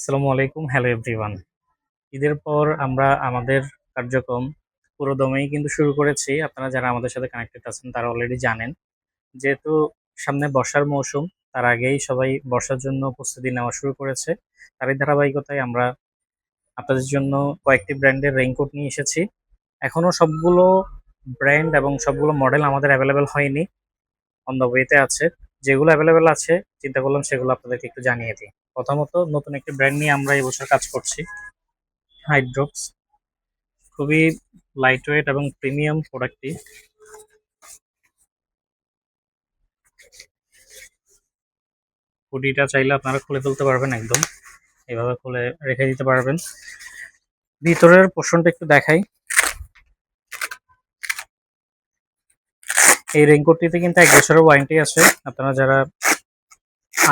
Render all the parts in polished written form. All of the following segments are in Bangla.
আসসালামু আলাইকুম। Hello everyone. ঈদের পর আমরা আমাদের কার্যক্রম পুরোদমেই কিন্তু শুরু করেছি। আপনারা যারা আমাদের সাথে কানেক্টেড আছেন তারা অলরেডি জানেন। যেহেতু সামনে বর্ষার মৌসুম, তার আগেই সবাই বর্ষার জন্য প্রস্তুতি নেওয়া শুরু করেছে। তারই ধারাবাহিকতায় আমরা আপনাদের জন্য কয়েকটি ব্র্যান্ডের রেইনকোট নিয়ে এসেছি। এখনো সবগুলো ব্র্যান্ড এবং সবগুলো মডেল আমাদের এভেলেবেল হয়নি। অন দ্য ওয়েতে আছে। যেগুলো এভেলেবেল আছে চিন্তা করলাম সেগুলো আপনাদেরকে একটু জানিয়ে দিই। প্রথমত নতুন একটি ব্র্যান্ড নিয়ে আমরা এই বছর কাজ করছি। হাইড্রক্স। খুবই লাইট ওয়েট এবং প্রিমিয়াম প্রোডাক্টটি। হুডিটা চাইলে আপনারা খুলে ফেলতে পারবেন একদম। এভাবে খুলে রেখে দিতে পারবেন। ভিতরের পোর্শনটা একটু দেখাই। এই রেইনকোটটিতে কিন্তু ১ বছরের ওয়ারেন্টি আছে। আপনারা যারা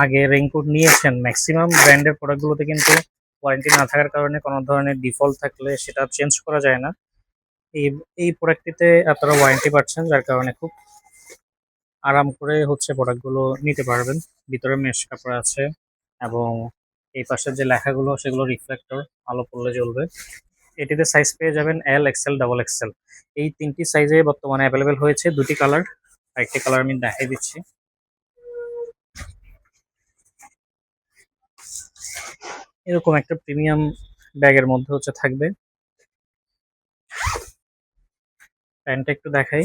আগে রেইনকোট নিয়েছেন ম্যাক্সিমাম ব্র্যান্ডের প্রোডাক্টগুলোতে কিন্তু ওয়ারেন্টি না থাকার কারণে কোনো ধরনের ডিফল্ট থাকলে সেটা চেঞ্জ করা যায় না। এই এই প্রোডাক্টটিতে আপনারা ওয়ারেন্টি পাচ্ছেন, যার কারণে খুব আরাম করে হচ্ছে প্রোডাক্টগুলো নিতে পারবেন। ভিতরে মেশ কাপড় আছে এবং এই পাশের যে লেখাগুলো সেগুলো রিফ্লেক্টর, আলো পড়লে জ্বলবে। এটিতে সাইজ পেয়ে যাবেন এল, এক্সেল, ডাবল এক্সেল। এই ৩টি সাইজে বর্তমানে অ্যাভেলেবেল হয়েছে। ২টি কালার। আরেকটি কালার আমি দেখাই দিচ্ছি। এরকম একটা প্রিমিয়াম ব্যাগের মধ্যে হচ্ছে থাকবে। প্যান্টটা একটু দেখাই।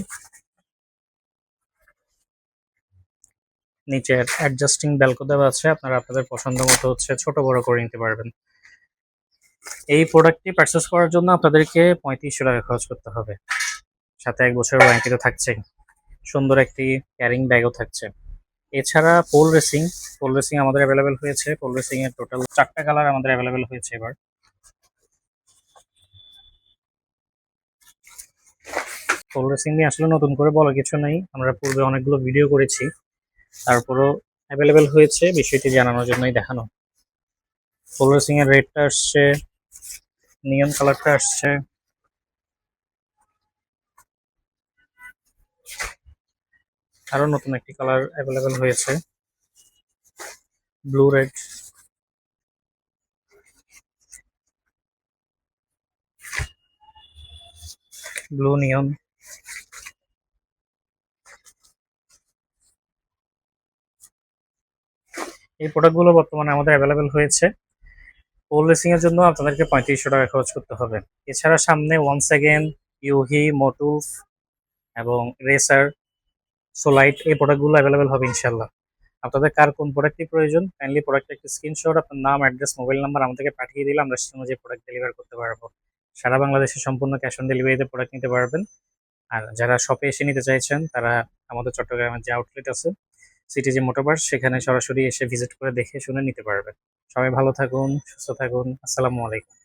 নিচে অ্যাডজাস্টিং বেল্ট দেওয়া আছে। আপনারা আপনাদের পছন্দ মতো হচ্ছে ছোট বড় করে নিতে পারবেন। এই প্রোডাক্টটি পারচেজ করার জন্য আপনাদেরকে ৳৩৫০০ খরচ করতে হবে। সাথে ১ বছরের ওয়ারেন্টি তো থাকছেই। সুন্দর একটি ক্যারিং ব্যাগও থাকছে। এছাড়া পোল রেসিং আমাদের অ্যাভেলেবেল হয়েছে। পোল রেসিং এর টোটাল ৪ টা কালার আমাদের অ্যাভেলেবেল হয়েছে এবার। পোল রেসিং নিয়ে আসলে নতুন করে বলার কিছু নেই। আমরা পূর্বে অনেকগুলো ভিডিও করেছি। তারপরও অ্যাভেলেবেল হয়েছে বিষয়টি জানানোর জন্যই দেখানো। পোল রেসিং এর রেডটা আসছে, নিয়ন কালারটা আসছে। আরো নতুন একটি কালার অ্যাভেলেবেল হয়েছে, ব্লু রেড। ব্লু নিয়ন। এই প্রোডাক্টগুলো বর্তমানে আমাদের অ্যাভেলেবেল হয়েছে। পোল রেসিং এর জন্য আপনাদেরকে ৳৩৫০০ খরচ করতে হবে। এছাড়া সামনে ওয়ান্স অ্যাগেন, ইউহি, মোটুস এবং রেসার, সোলাইট এই প্রোডাক্টগুলো অ্যাভেলেবেল হবে ইনশাল্লাহ। আপনাদের কার কোন প্রোডাক্টটি প্রয়োজন কাইন্ডলি প্রোডাক্টের একটা স্ক্রিনশট, আপনার নাম, অ্যাড্রেস, মোবাইল নাম্বার আমাদেরকে পাঠিয়ে দিলে আমরা সে অনুযায়ী প্রোডাক্ট ডেলিভার করতে পারবো। সারা বাংলাদেশে সম্পূর্ণ ক্যাশ অন ডেলিভারিতে প্রোডাক্ট নিতে পারবেন। আর যারা শপে এসে নিতে চাইছেন তারা আমাদের চট্টগ্রামের যে আউটলেট আছে সিটিজি মোটরপার্টস, সেখানে সরাসরি এসে ভিজিট করে দেখে শুনে নিতে পারবেন। সবাই ভালো থাকুন, সুস্থ থাকুন। আসসালামু আলাইকুম।